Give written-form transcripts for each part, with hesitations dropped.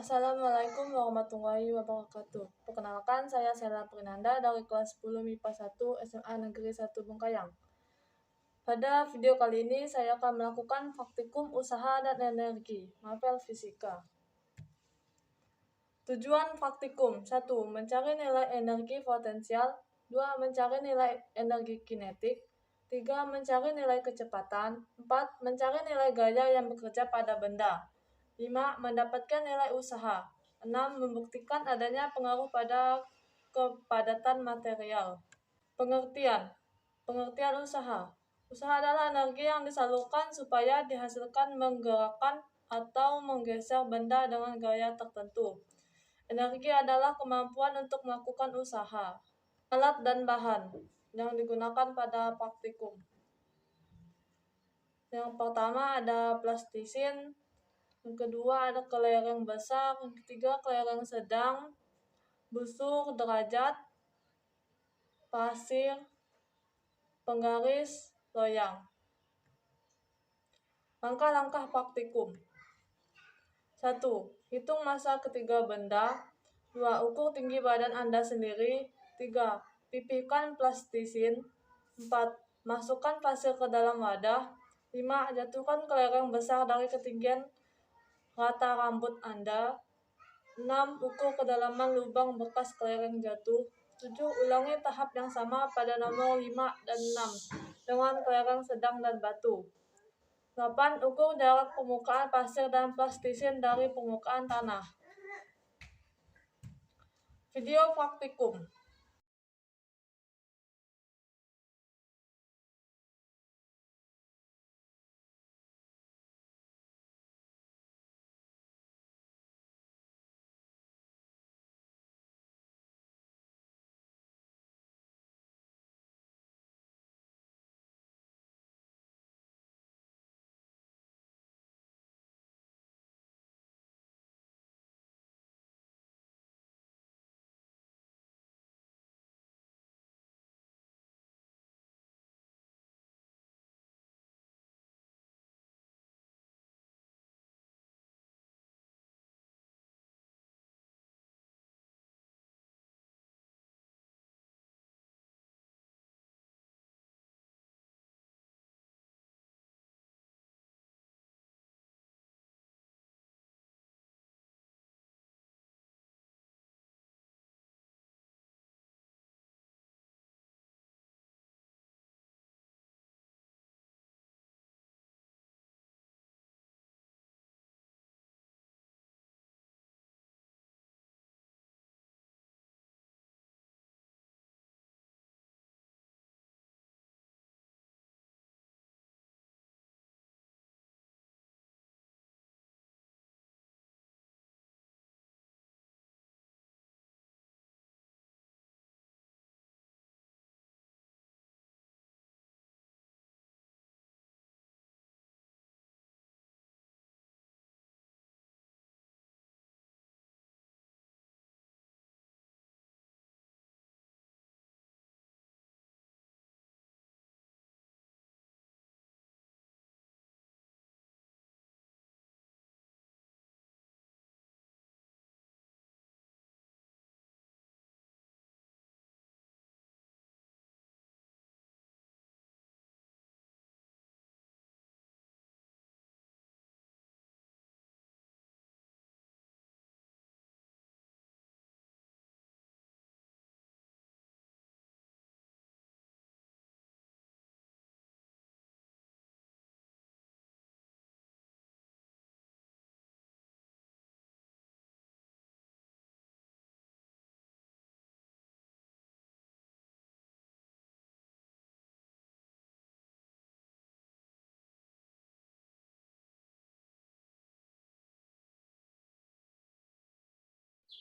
Assalamualaikum warahmatullahi wabarakatuh. Perkenalkan, saya Sela Prinanda dari kelas 10 MIPA 1 SMA Negeri 1 Bengkayang. Pada video kali ini, saya akan melakukan praktikum usaha dan energi, mapel fisika. Tujuan praktikum: 1. Mencari nilai energi potensial. 2. Mencari nilai energi kinetik. 3. Mencari nilai kecepatan. 4. Mencari nilai gaya yang bekerja pada benda. 5. Mendapatkan nilai usaha. 6. Membuktikan adanya pengaruh pada kepadatan material. Pengertian usaha. Usaha adalah energi yang disalurkan supaya dihasilkan menggerakkan atau menggeser benda dengan gaya tertentu. Energi adalah kemampuan untuk melakukan usaha. Alat dan bahan yang digunakan pada praktikum. Yang pertama ada plastisin, yang kedua ada kelereng besar, yang ketiga kelereng sedang, busur, derajat, pasir, penggaris, loyang. Langkah-langkah praktikum. 1. Hitung massa ketiga benda. 2. Ukur tinggi badan Anda sendiri. 3. Pipihkan plastisin. 4. Masukkan pasir ke dalam wadah. 5. Jatuhkan kelereng besar dari ketinggian rata rambut Anda. 6. Ukur kedalaman lubang bekas kelereng jatuh. 7. Ulangi tahap yang sama pada nomor 5 dan 6 dengan kelereng sedang dan batu. 8. Ukur jarak permukaan pasir dan plastisin dari permukaan tanah. Video praktikum.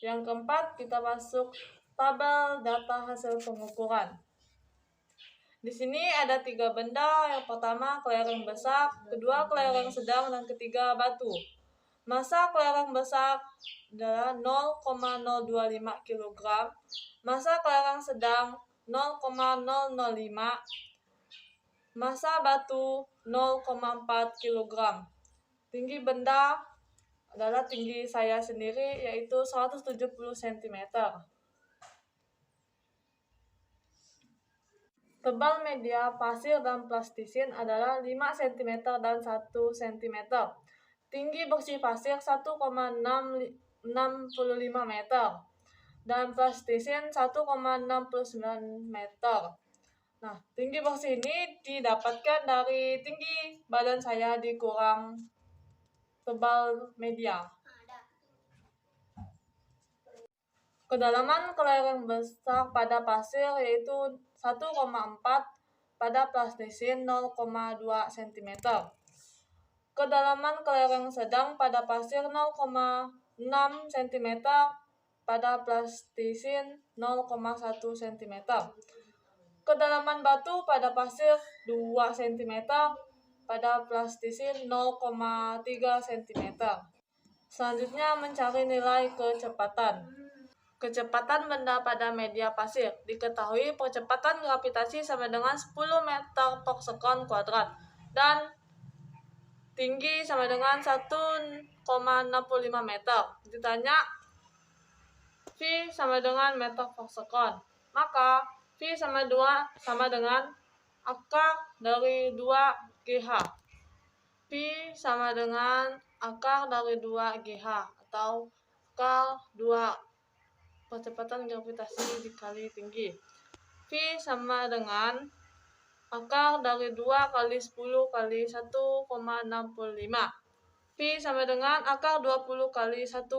Yang keempat, kita masuk tabel data hasil pengukuran. Di sini ada 3 benda. Yang pertama kelereng besar, kedua kelereng sedang, dan ketiga batu. Massa kelereng besar adalah 0,025 kg. Massa kelereng sedang 0,005. Massa batu 0,4 kg. Tinggi benda adalah tinggi saya sendiri, yaitu 170 cm. Tebal media pasir dan plastisin adalah 5 cm dan 1 cm. Tinggi bersih pasir 1,665 meter dan plastisin 1,69 meter. Nah, tinggi bersih ini didapatkan dari tinggi badan saya dikurang tebal media. Kedalaman kelereng besar pada pasir yaitu 1,4, pada plastisin 0,2 cm. Kedalaman kelereng sedang pada pasir 0,6 cm, pada plastisin 0,1 cm. Kedalaman batu pada pasir 2 cm, pada plastisin 0,3 cm. Selanjutnya mencari nilai kecepatan. Kecepatan benda pada media pasir. Diketahui percepatan gravitasi sama dengan 10 meter per sekon kuadrat dan tinggi sama dengan 1,65 meter. Ditanya V sama dengan meter per sekon, maka V sama dengan akar dari 2 GH. V sama dengan akar dari 2 GH atau akar 2 percepatan gravitasi dikali tinggi. V sama dengan akar dari 2 kali 10 kali 1,65. V sama dengan akar 20 kali 1,65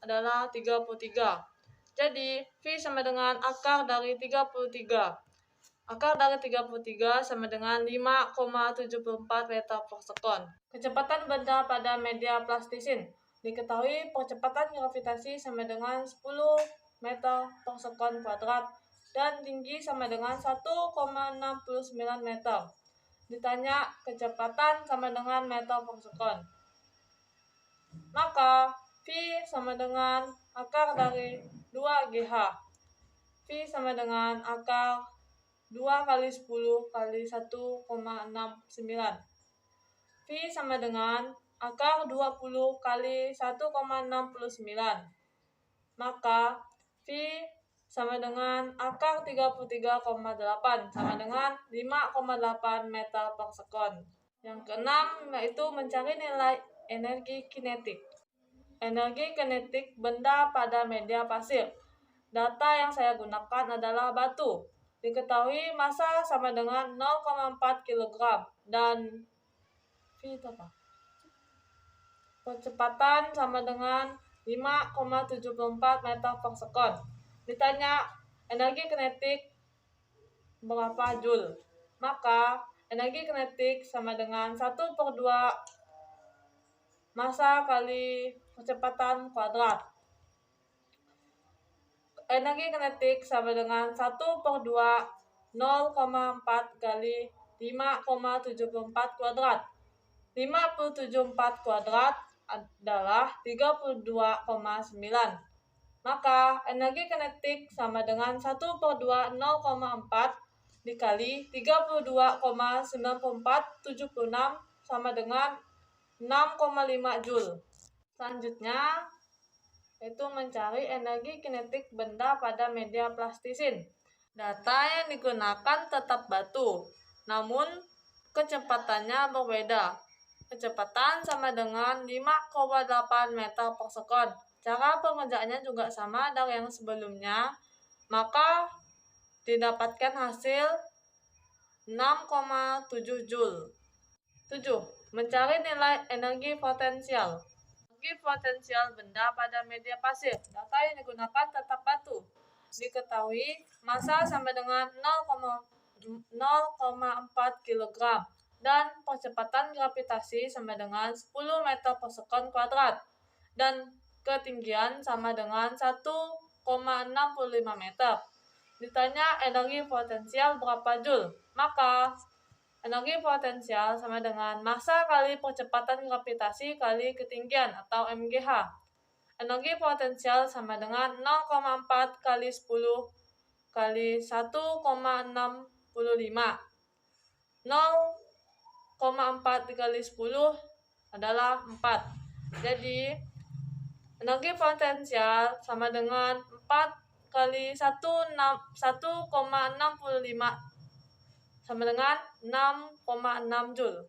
adalah 33. Jadi, V sama dengan akar dari 33. Akar dari 33 sama dengan 5,74 meter per sekon. Kecepatan benda pada media plastisin. Diketahui percepatan gravitasi sama dengan 10 meter per sekon kuadrat dan tinggi sama dengan 1,69 meter. Ditanya kecepatan sama dengan meter per sekon, maka V sama dengan akar dari 2 GH. V sama dengan akar 2 kali 10 kali 1,69. V sama dengan akar 20 kali 1,69. Maka V sama dengan akar 33,8 sama dengan 5,8 meter per sekon. Yang keenam yaitu mencari nilai energi kinetik. Energi kinetik benda pada media pasir. Data yang saya gunakan adalah batu. Diketahui massa sama dengan 0,4 kg dan percepatan sama dengan 5,74 meter per sekon. Ditanya energi kinetik berapa joule, maka energi kinetik sama dengan 1/2 massa kali percepatan kuadrat. Energi kinetik sama dengan 1/2 0,4 kali 5,74 kuadrat. 5,74 kuadrat adalah 32,9. Maka energi kinetik sama dengan 1/2 0,4 dikali 32,9476 sama dengan 6,5 Joule. Selanjutnya yaitu mencari energi kinetik benda pada media plastisin. Data yang digunakan tetap batu, namun kecepatannya berbeda. Kecepatan sama dengan 5,8 meter per sekon. Cara pengerjaannya juga sama dari yang sebelumnya, maka didapatkan hasil 6,7 Joule. 7. Mencari nilai energi potensial. Energi potensial benda pada media pasir. Data yang digunakan tetap batu. Diketahui massa sama dengan 0,4 kg dan percepatan gravitasi sama dengan 10 meter per sekon kuadrat dan ketinggian sama dengan 1,65 meter. Ditanya energi potensial berapa Joule, maka energi potensial sama dengan massa kali percepatan gravitasi kali ketinggian atau MGH. Energi potensial sama dengan 0,4 kali 10 kali 1,65. 0,4 dikali 10 adalah 4. Jadi, energi potensial sama dengan 4 kali 1,65 sama dengan 6,6 Joule.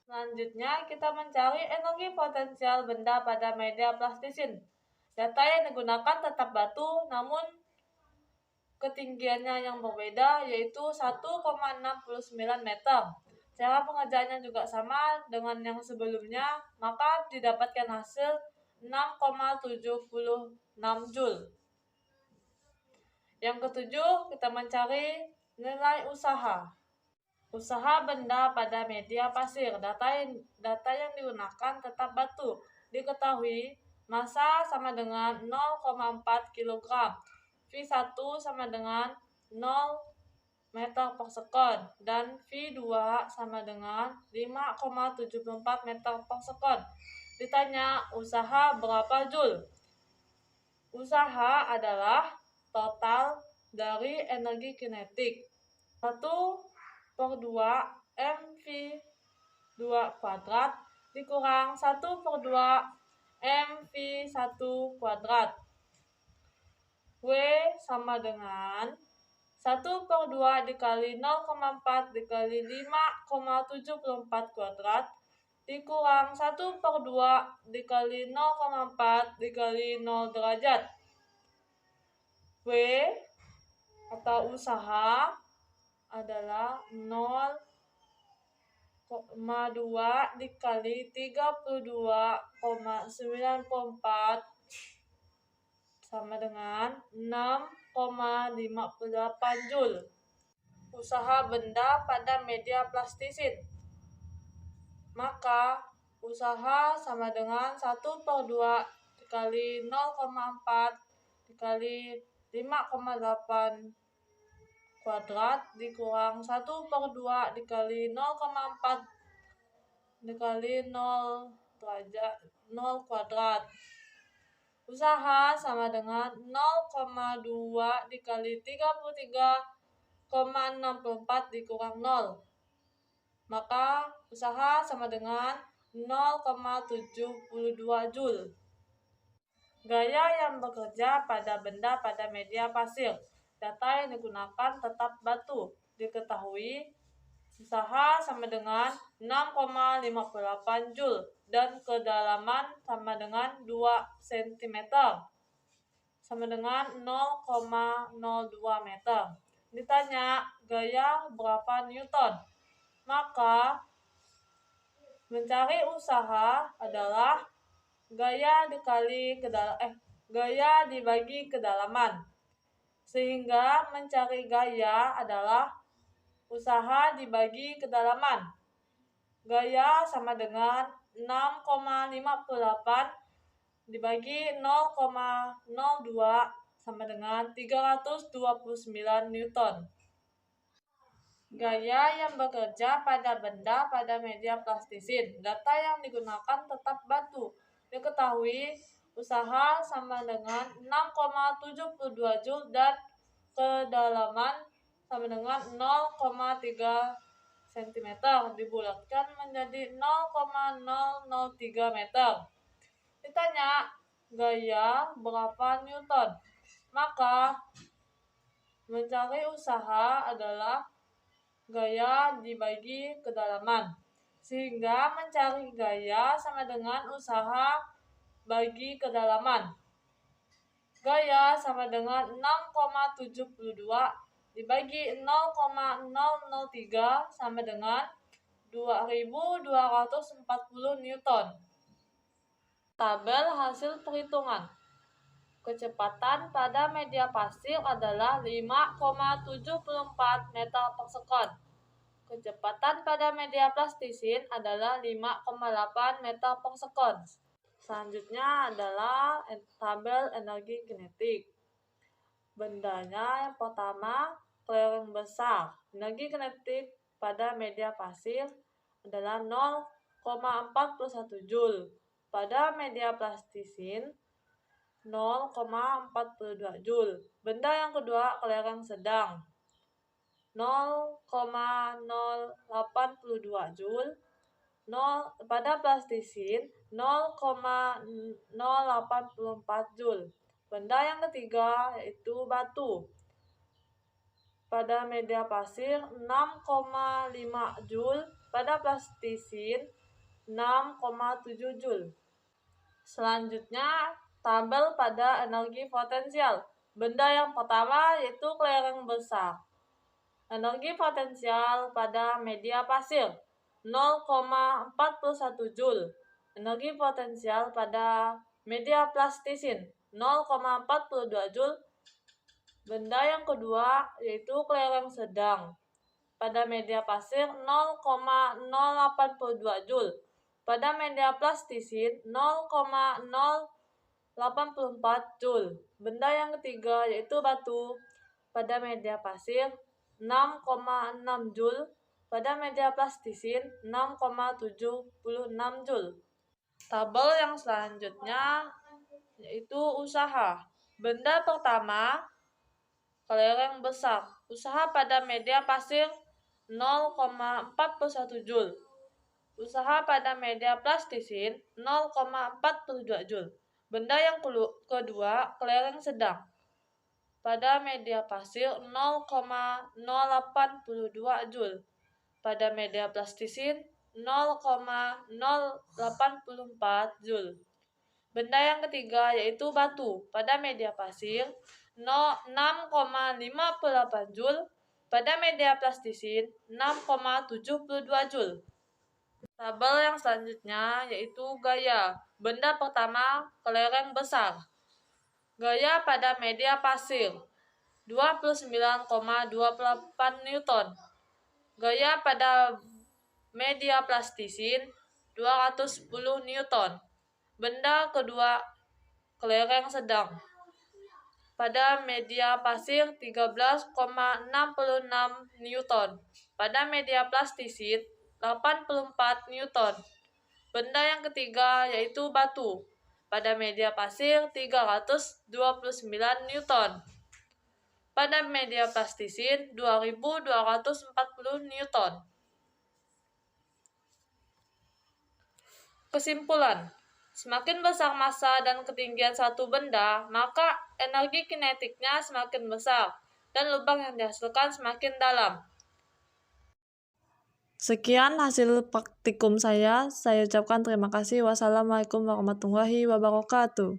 Selanjutnya, kita mencari energi potensial benda pada media plastisin. Data yang digunakan tetap batu, namun ketinggiannya yang berbeda, yaitu 1,69 meter. Cara pengerjaannya juga sama dengan yang sebelumnya, maka didapatkan hasil 6,76 Joule. Yang ketujuh, kita mencari nilai usaha. Usaha benda pada media pasir. Data yang digunakan tetap batu. Diketahui massa sama dengan 0,4 kg. V1 sama dengan 0 meter per sekon. Dan V2 sama dengan 5,74 meter per sekon. Ditanya usaha berapa Joule? Usaha adalah total dari energi kinetik. 1/2 mv2 kuadrat dikurang 1/2 mv1 kuadrat. W sama dengan 1/2 dikali 0,4 dikali 5,74 kuadrat dikurang 1/2 dikali 0,4 dikali 0 derajat. W atau usaha adalah 0,2 dikali 32,94 sama dengan 6,58 Joule. Usaha benda pada media plastisin. Maka usaha sama dengan 1/2 dikali 0,4 dikali 5,8 kuadrat dikurang 1/2 dikali 0,4 dikali 0 derajat 0 kuadrat. Usaha sama dengan 0,2 dikali 33,64 dikurang 0. Maka usaha sama dengan 0,72 Joule. Gaya yang bekerja pada benda pada media pasir. Data yang digunakan tetap batu. Diketahui usaha sama dengan 6,58 Joule dan kedalaman sama dengan 2 cm sama dengan 0,02 meter. Ditanya gaya berapa Newton? Maka mencari usaha adalah gaya dibagi kedalaman. Sehingga mencari gaya adalah usaha dibagi kedalaman. Gaya sama dengan 6,58 dibagi 0,02 sama dengan 329 Newton. Gaya yang bekerja pada benda pada media plastisin. Data yang digunakan tetap batu. Diketahui usaha sama dengan 6,72 Joule dan kedalaman sama dengan 0,3 cm dibulatkan menjadi 0,003 meter. Ditanya gaya berapa Newton? Maka mencari usaha adalah gaya dibagi kedalaman. Sehingga mencari gaya sama dengan usaha bagi kedalaman. Gaya sama dengan 6,72 dibagi 0,003 sama dengan 2240 Newton. Tabel hasil perhitungan. Kecepatan pada media pasir adalah 5,74 meter per sekon. Kecepatan pada media plastisin adalah 5,8 meter per sekon. Selanjutnya adalah tabel energi kinetik. Bendanya yang pertama, kelereng besar. Energi kinetik pada media pasir adalah 0,41 Joule. Pada media plastisin 0,42 Joule. Benda yang kedua, kelereng sedang. 0,082 Joule. pada plastisin 0,084 Joule. Benda yang ketiga yaitu batu. Pada media pasir 6,5 Joule, pada plastisin 6,7 Joule. Selanjutnya, tabel pada energi potensial. Benda yang pertama yaitu kelereng besar. Energi potensial pada media pasir 0,41 Joule. Energi potensial pada media plastisin 0,42 Joule. Benda yang kedua yaitu kelereng sedang. Pada media pasir 0,082 Joule. Pada media plastisin 0,084 Joule. Benda yang ketiga yaitu batu. Pada media pasir 6,6 Joule. Pada media plastisin 6,76 Joule. Tabel yang selanjutnya yaitu usaha. Benda pertama kelereng besar. Usaha pada media pasir 0,41 Joule. Usaha pada media plastisin 0,42 Joule. Benda yang kedua kelereng sedang. Pada media pasir 0,082 Joule. Pada media plastisin 0,084 Joule. Benda yang ketiga yaitu batu. Pada media pasir 6,58 Joule. Pada media plastisin 6,72 Joule. Tabel yang selanjutnya yaitu gaya. Benda pertama kelereng besar. Gaya pada media pasir 29,28 Newton. Gaya pada media plastisin 210 Newton. Benda kedua kelereng sedang. Pada media pasir 13,66 Newton. Pada media plastisin 84 Newton. Benda yang ketiga yaitu batu. Pada media pasir 329 Newton. Pada media plastisin 2240 Newton. Kesimpulan, semakin besar massa dan ketinggian satu benda, maka energi kinetiknya semakin besar dan lubang yang dihasilkan semakin dalam. Sekian hasil praktikum saya ucapkan terima kasih. Wassalamualaikum warahmatullahi wabarakatuh.